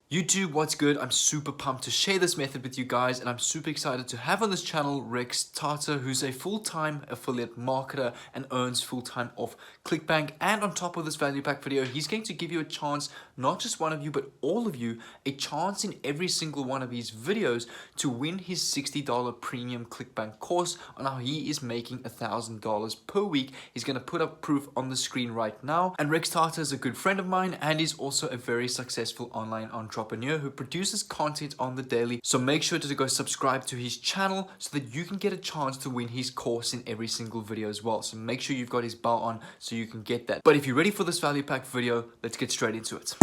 YouTube, what's good? I'm super pumped to share this method with you guys, and I'm super excited to have on this channel Rex Tata, who's a full-time affiliate marketer and earns full-time off ClickBank. And on top of this value pack video, he's going to give you a chance, not just one of you, but all of you, a chance in every single one of these videos to win his $60 premium ClickBank course on how he is making $1,000 per week. He's going to put up proof on the screen right now. And Rex Tata is a good friend of mine, and he's also a very successful online entrepreneur who produces content on the daily. So make sure to go subscribe to his channel so that you can get a chance to win his course in every single video as well. So make sure you've got his bell on so you can get that. But if you're ready for this value pack video, let's get straight into it.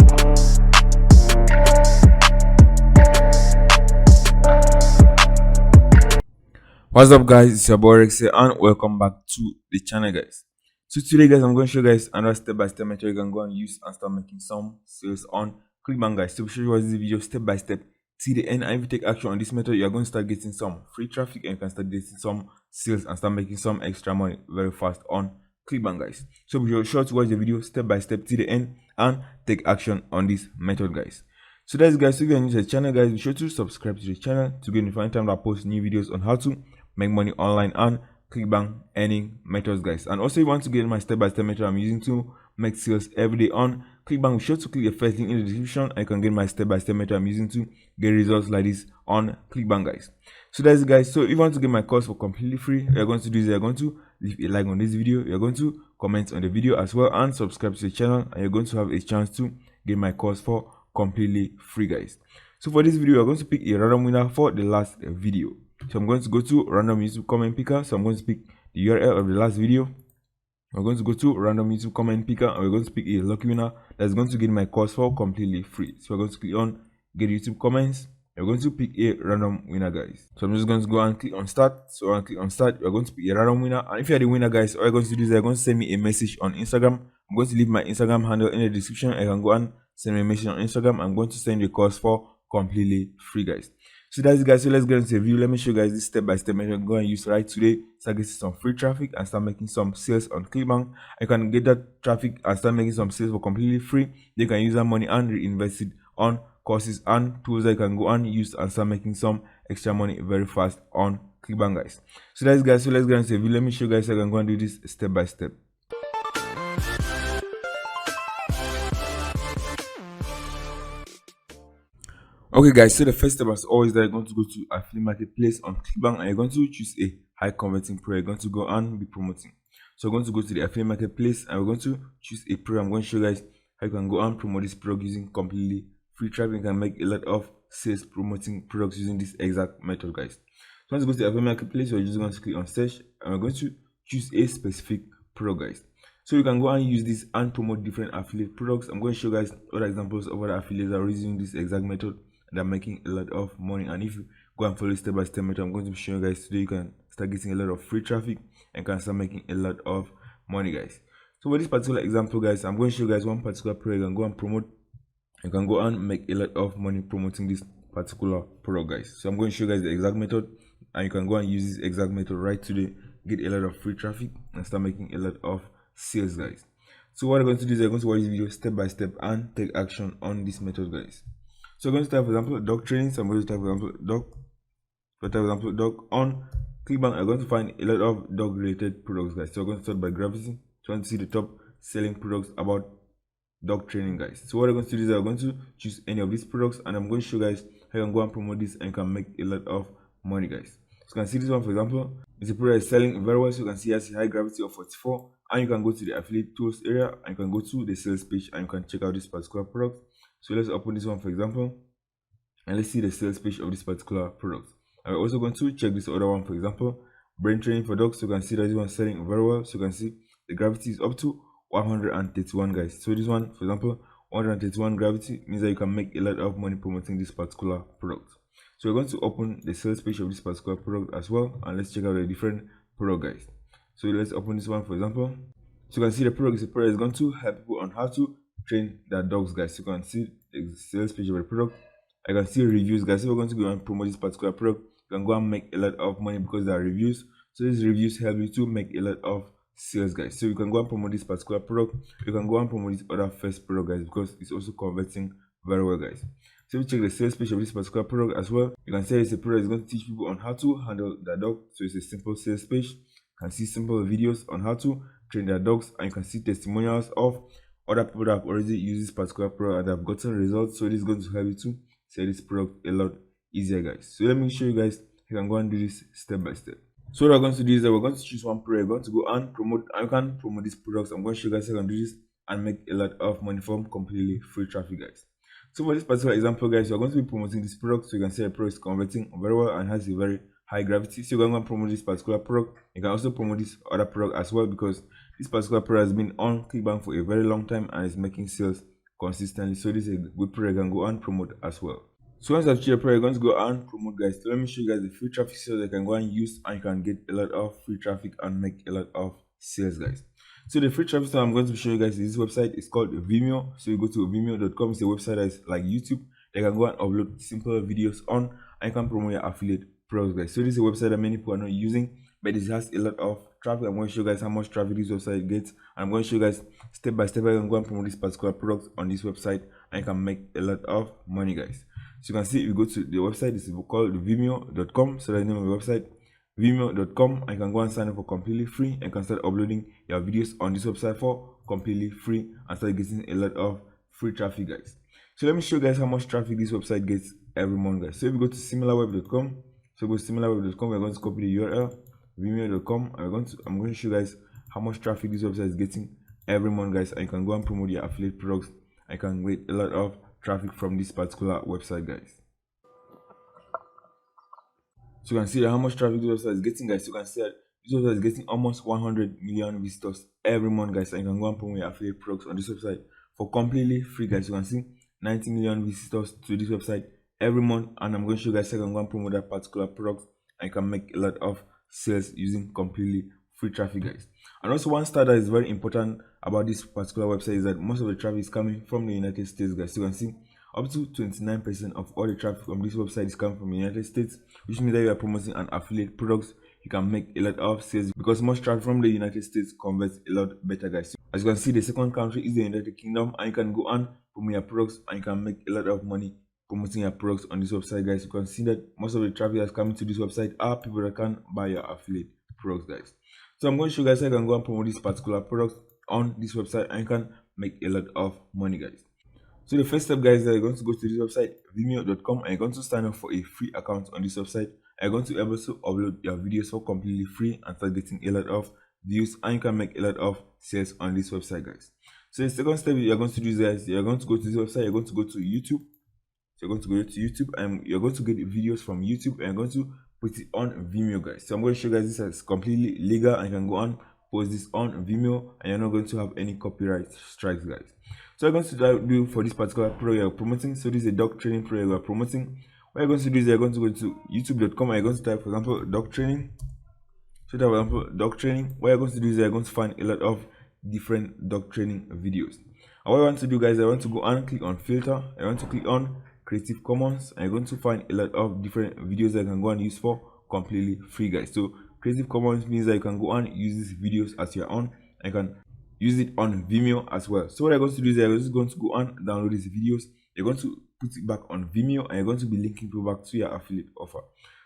What's up guys, it's your boy Rex here and welcome back to the channel guys. So today guys, I'm going to show you guys another step-by-step method you can go and use and start making some sales on ClickBank guys. So we'll show you watch this video step by step till the end, and if you take action on this method, you are going to start getting some free traffic and you can start getting some sales and start making some extra money very fast on ClickBank guys. So be sure to watch the video step by step till the end and take action on this method guys. So that's guys, so if you're new to the channel guys, be sure to subscribe to the channel to get notified time that I post new videos on how to make money online and ClickBank earning methods guys. And also if you want to get my step-by-step method I'm using to make sales every day on ClickBank, be sure to click the first link in the description and you can get my step-by-step method I'm using to get results like this on ClickBank guys. So that's it guys. So if you want to get my course for completely free, you're going to do is you're going to leave a like on this video, you're going to comment on the video as well, and subscribe to the channel, and you're going to have a chance to get my course for completely free guys. So for this video, we're going to pick a random winner for the last video. So I'm going to go to random YouTube comment picker. So I'm going to pick the URL of the last video. We're going to go to random YouTube comment picker and we're going to pick a lucky winner that's going to get my course for completely free. So we're going to click on get YouTube comments. We're going to pick a random winner guys. So I'm just going to go and click on start. So I'll click on start. We're going to pick a random winner, and if you're the winner guys, all you're going to do is you're going to send me a message on Instagram. I'm going to leave my Instagram handle in the description. I can go and send me a message on Instagram. I'm going to send you a course for completely free guys. So that's it guys, so let's get into the review. Let me show you guys this step-by-step method you can go and use right today. Start getting some free traffic and start making some sales on ClickBank. You can get that traffic and start making some sales for completely free. You can use that money and reinvest it on courses and tools that you can go and use and start making some extra money very fast on ClickBank guys. So that's it guys, so let's get into the review. Let me show you guys how you can go and do this step by step. Okay guys, so the first step as always that you're going to go to affiliate marketplace on ClickBank and you're going to choose a high converting pro you're going to go and be promoting. So we're going to go to the affiliate marketplace and we're going to choose a pro. I'm going to show you guys how you can go and promote this product using completely free traffic. You can make a lot of sales promoting products using this exact method guys. So once you go to the affiliate marketplace, we're just going to click on search and we're going to choose a specific product guys. So you can go and use this and promote different affiliate products. I'm going to show you guys other examples of other affiliates that are using this exact method. They're making a lot of money, and if you go and follow step by step method I'm going to show you guys today, you can start getting a lot of free traffic and can start making a lot of money guys. So for this particular example guys, I'm going to show you guys one particular product you can go and promote. You can go and make a lot of money promoting this particular product guys. So I'm going to show you guys the exact method and you can go and use this exact method right today, get a lot of free traffic and start making a lot of sales guys. So what I'm going to do is I'm going to watch this video step by step and take action on this method guys. So I'm going to type, for example, dog training. So I'm going to type, for example, dog on ClickBank. I'm going to find a lot of dog related products guys. So I'm going to start by gravity, trying to see the top selling products about dog training guys. So what I'm going to do is I'm going to choose any of these products and I'm going to show you guys how you can go and promote this and you can make a lot of money guys. So you can see this one, for example, it's a product selling very well. So you can see it has a high gravity of 44, and you can go to the affiliate tools area and you can go to the sales page and you can check out this particular product. So let's open this one, for example, and let's see the sales page of this particular product. And we're also going to check this other one, for example, brain training for dogs. So you can see that this one is selling very well. So you can see the gravity is up to 131 guys. So this one, for example, 131 gravity means that you can make a lot of money promoting this particular product. So we're going to open the sales page of this particular product as well, and let's check out the different product guys. So let's open this one, for example. So you can see the product is going to help people on how to train their dogs guys. So you can see the sales page of the product. I can see reviews guys. So we're going to go and promote this particular product. You can go and make a lot of money because there are reviews. So these reviews help you to make a lot of sales guys. So you can go and promote this particular product. You can go and promote this other first product guys because it's also converting very well guys. So if you check the sales page of this particular product as well, you can see it's a product that's going to teach people on how to handle their dog. So it's a simple sales page. You can see simple videos on how to train their dogs, and you can see testimonials of other people that have already used this particular product and have gotten results. So this is going to help you to sell this product a lot easier, guys. So let me show you guys. You can go and do this step by step. So what we're going to do is that we're going to choose one product. We're going to go and promote, and you can promote these products. I'm going to show you guys how you can do this and make a lot of money from completely free traffic, guys. So for this particular example, guys, you're going to be promoting this product. So you can see the product is converting very well and has a very high gravity. So you're going to promote this particular product. You can also promote this other product as well, because this particular product has been on ClickBank for a very long time and is making sales consistently. So this is a good product you can go and promote as well. So once I've chosen a product, you're going to go and promote, guys. So let me show you guys the free traffic sales you can go and use, and you can get a lot of free traffic and make a lot of sales, guys. So the free traffic I'm going to show you guys is this website. It's called Vimeo. So you go to vimeo.com. It's a website that's like YouTube. You can go and upload simple videos on, and you can promote your affiliate products, guys. So this is a website that many people are not using, but it has a lot of traffic. I'm going to show you guys how much traffic this website gets, and I'm going to show you guys step by step how you can go and promote this particular product on this website, and you can make a lot of money, guys. So you can see if you go to the website, it's called vimeo.com. So that's the name of the website, vimeo.com. And you can go and sign up for completely free, and you can start uploading your videos on this website for completely free and start getting a lot of free traffic, guys. So let me show you guys how much traffic this website gets every month, guys. So if you go to similarweb.com, so go to similarweb.com, we're going to copy the URL, vimeo.com, and I'm going to show you guys how much traffic this website is getting every month, guys. And you can go and promote your affiliate products. I can get a lot of traffic from this particular website, guys. So you can see that how much traffic this website is getting, guys. You can see that this website is getting almost 100 million visitors every month, guys. And you can go and promote your affiliate products on this website for completely free, guys. You can see 90 million visitors to this website every month, and I'm going to show you guys how you can go and promote that particular product, and you can make a lot of sales using completely free traffic, guys. And also one stat that is very important about this particular website is that most of the traffic is coming from the United States, guys. So you can see up to 29% of all the traffic from this website is coming from the United States, which means that you are promoting an affiliate products, you can make a lot of sales, because most traffic from the United States converts a lot better, guys. So as you can see, the second country is the United Kingdom, and you can go and promote your products, and you can make a lot of money promoting your products on this website, guys. You can see that most of the traffic that's coming to this website are people that can buy your affiliate products, guys. So I'm going to show you guys how you can go and promote this particular product on this website, and you can make a lot of money, guys. So the first step, guys, is that you're going to go to this website, vimeo.com, and you're going to sign up for a free account on this website. And you're going to be able to upload your videos for completely free and start getting a lot of views, and you can make a lot of sales on this website, guys. So the second step you're going to do is, guys, you're going to go to this website, you're going to go to YouTube. So you're going to go to YouTube, and you're going to get videos from YouTube, and you're going to put it on Vimeo, guys. So I'm going to show you guys this is completely legal, and you can go and post this on Vimeo, and you're not going to have any copyright strikes, guys. So you're going to do for this particular product you're promoting. So this is a dog training product you're promoting. What you're going to do is you're going to go to youtube.com, and you're going to type, for example, dog training. So type, for example, dog training. What you're going to do is you're going to find a lot of different dog training videos. And what I want to do, guys, I want to go and click on filter. I want to click on Creative Commons, and you're going to find a lot of different videos that you can go and use for completely free, guys. So Creative Commons means that you can go and use these videos as your own, and you can use it on Vimeo as well. So what I'm going to do is I'm just going to go and download these videos. You're going to put it back on Vimeo, and you're going to be linking people back to your affiliate offer.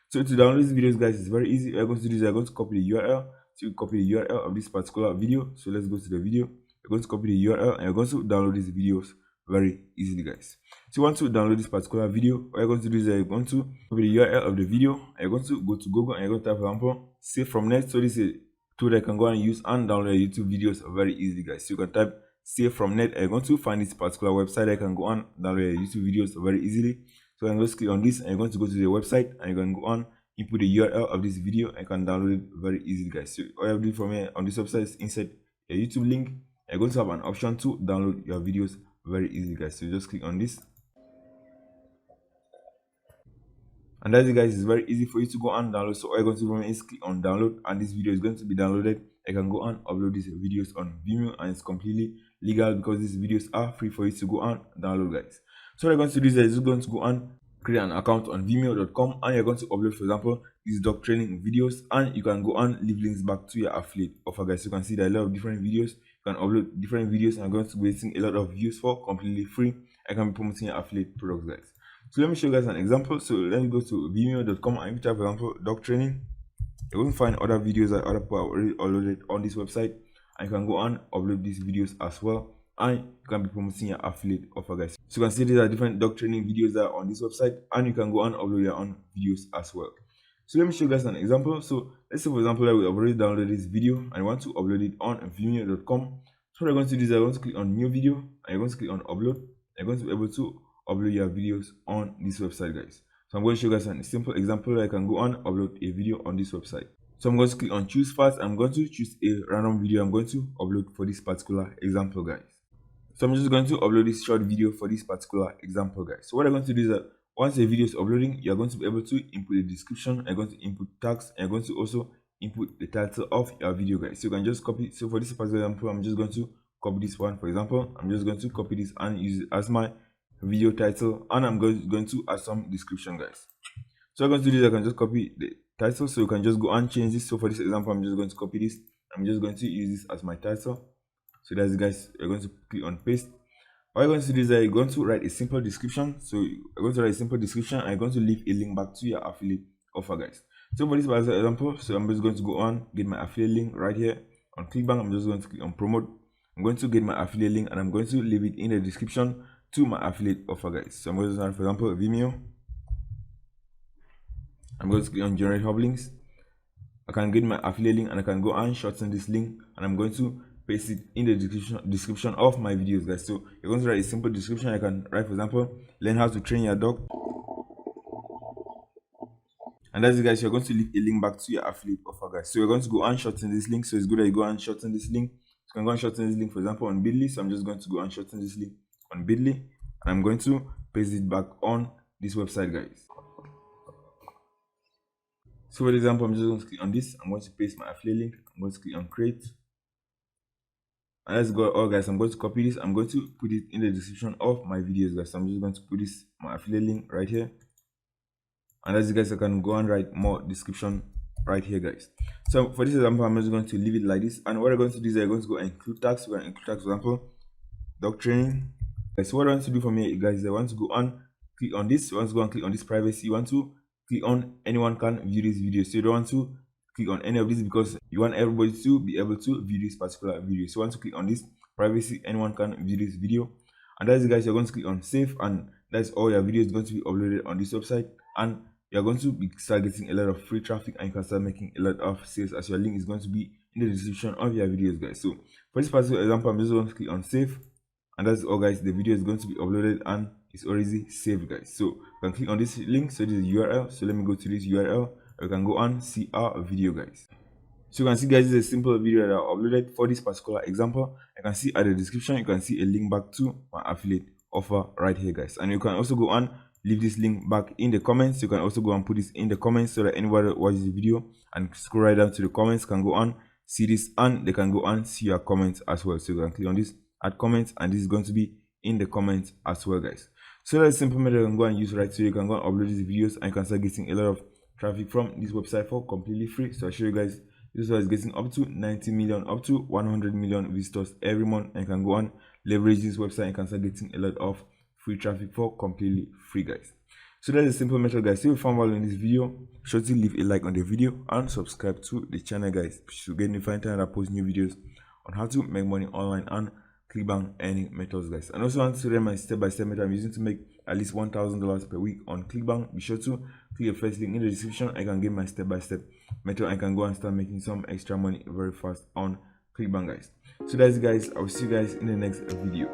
So to download these videos, guys, it's very easy. What you're going to do is you're going to copy the URL. So you copy the URL of this particular video. So let's go to the video. You're going to copy the URL, and you're going to download these videos very easily, guys. So you want to download this particular video, what you're going to do is you're going to copy the URL of the video, and you're going to go to Google, and you're going to type, for example, save from net. So this is a tool that you can go and use and download your YouTube videos very easily, guys. So you can type save from net, and you're going to find this particular website that you can go and download your YouTube videos very easily. So you can just click on this, and you're going to go to the website, and you can go on input the URL of this video, and you can download it very easily, guys. So all you have to do from here on this website is insert your YouTube link, and you're going to have an option to download your videos very easily, guys. So you just click on this, and that's it, guys. It's very easy for you to go and download. So all you're going to do is click on download, and this video is going to be downloaded. You can go and upload these videos on Vimeo, and it's completely legal because these videos are free for you to go and download, guys. So what you're going to do is you're going to go and create an account on vimeo.com, and you're going to upload, for example, these dog training videos, and you can go and leave links back to your affiliate offer, guys. You can see there are a lot of different videos. You can upload different videos, and I'm going to be getting a lot of views for completely free. I can be promoting your affiliate products, guys. So let me show you guys an example. So let me go to vimeo.com and type, for example, dog training. You will find other videos that other people have already uploaded on this website, and you can go and upload these videos as well, and you can be promoting your affiliate offer, guys. So you can see these are different dog training videos that are on this website, and you can go and upload your own videos as well. So let me show you guys an example. So let's say, for example, that we have already downloaded this video and I want to upload it on vimeo.com. So what I'm going to do is I'm going to click on new video and you're going to click on upload. You're going to be able to upload your videos on this website, guys. So I'm going to show you guys a simple example that I can go and upload a video on this website. So I'm going to click on choose fast. I'm going to choose a random video I'm going to upload for this particular example, guys. So I'm just going to upload this short video for this particular example, guys. So what I'm going to do is that once a video is uploading, you're going to be able to input the description, you're going to input tags, and you're going to also input the title of your video, guys. So you can just copy. So for this particular example, I'm just going to copy this one. For example, I'm just going to copy this and use it as my video title, and I'm going to add some description, guys. So I'm going to do this. I can just copy the title, so you can just go and change this. So for this example, I'm just going to copy this. I'm just going to use this as my title. So that's it, guys. You're going to click on paste. What you're going to do is that you're going to write a simple description. So you're going to write a simple description and you're going to leave a link back to your affiliate offer, guys. So for this example, so I'm just going to go on, get my affiliate link right here on ClickBank. I'm just going to click on promote. I'm going to get my affiliate link and I'm going to leave it in the description to my affiliate offer, guys. So I'm going to start, for example, Vimeo. I'm going to click on generate hub links. I can get my affiliate link and I can go and shorten this link and I'm going to paste it in the description of my videos, guys. So you're going to write a simple description. I can write, for example, learn how to train your dog, and that's it, guys. You're going to leave a link back to your affiliate offer, guys. So you're going to go and shorten this link. So it's good that you go and shorten this link. You can go and shorten this link, for example, on Bitly. So I'm just going to go and shorten this link on Bitly and I'm going to paste it back on this website, guys. So for example, I'm just going to click on this. I'm going to paste my affiliate link. I'm going to click on create. And let's go. Oh, guys, I'm going to copy this. I'm going to put it in the description of my videos, guys. So I'm just going to put this, my affiliate link right here. And as you guys, I can go and write more description right here, guys. So for this example, I'm just going to leave it like this. And what I'm going to do is I'm going to go and include tags. We're going to include tags, for example, dog training. So what I want to do for me, guys, I want to go and click on this. You want to go and click on this privacy. You want to click on anyone can view this video. So you don't want to click on any of these because you want everybody to be able to view this particular video. So you want to click on this privacy, anyone can view this video. And that's it, guys. You're going to click on save and that's all your videos going to be uploaded on this website, and you're going to be start getting a lot of free traffic and you can start making a lot of sales as your link is going to be in the description of your videos, guys. So for this particular example, I'm just going to click on save and that's all, guys. The video is going to be uploaded and it's already saved, guys. So you can click on this link. So this is URL. So let me go to this URL. You can go and see our video, guys. So you can see, guys, this is a simple video that I uploaded for this particular example. You can see at the description, you can see a link back to my affiliate offer right here, guys. And you can also go and leave this link back in the comments. You can also go and put this in the comments so that anybody that watches the video and scroll right down to the comments can go and see this and they can go and see your comments as well. So you can click on this, add comments, and this is going to be in the comments as well, guys. So that's a simple method you can go and use, right? So you can go and upload these videos and you can start getting a lot of traffic from this website for completely free. So I'll show you guys. This one is getting up to 90 million, up to 100 million visitors every month, and you can go and leverage this website and can start getting a lot of free traffic for completely free, guys. So that's a simple method, guys. If you found value in this video, be sure to leave a like on the video and subscribe to the channel, guys, to get notified time that I post new videos on how to make money online and ClickBank earning methods, guys. And also want to read my step-by-step method I'm using to make at least $1,000 per week on ClickBank. Be sure to click the first link in the description. I can get my step-by-step method. I can go and start making some extra money very fast on ClickBank, guys. So that's it, guys. I will see you guys in the next video.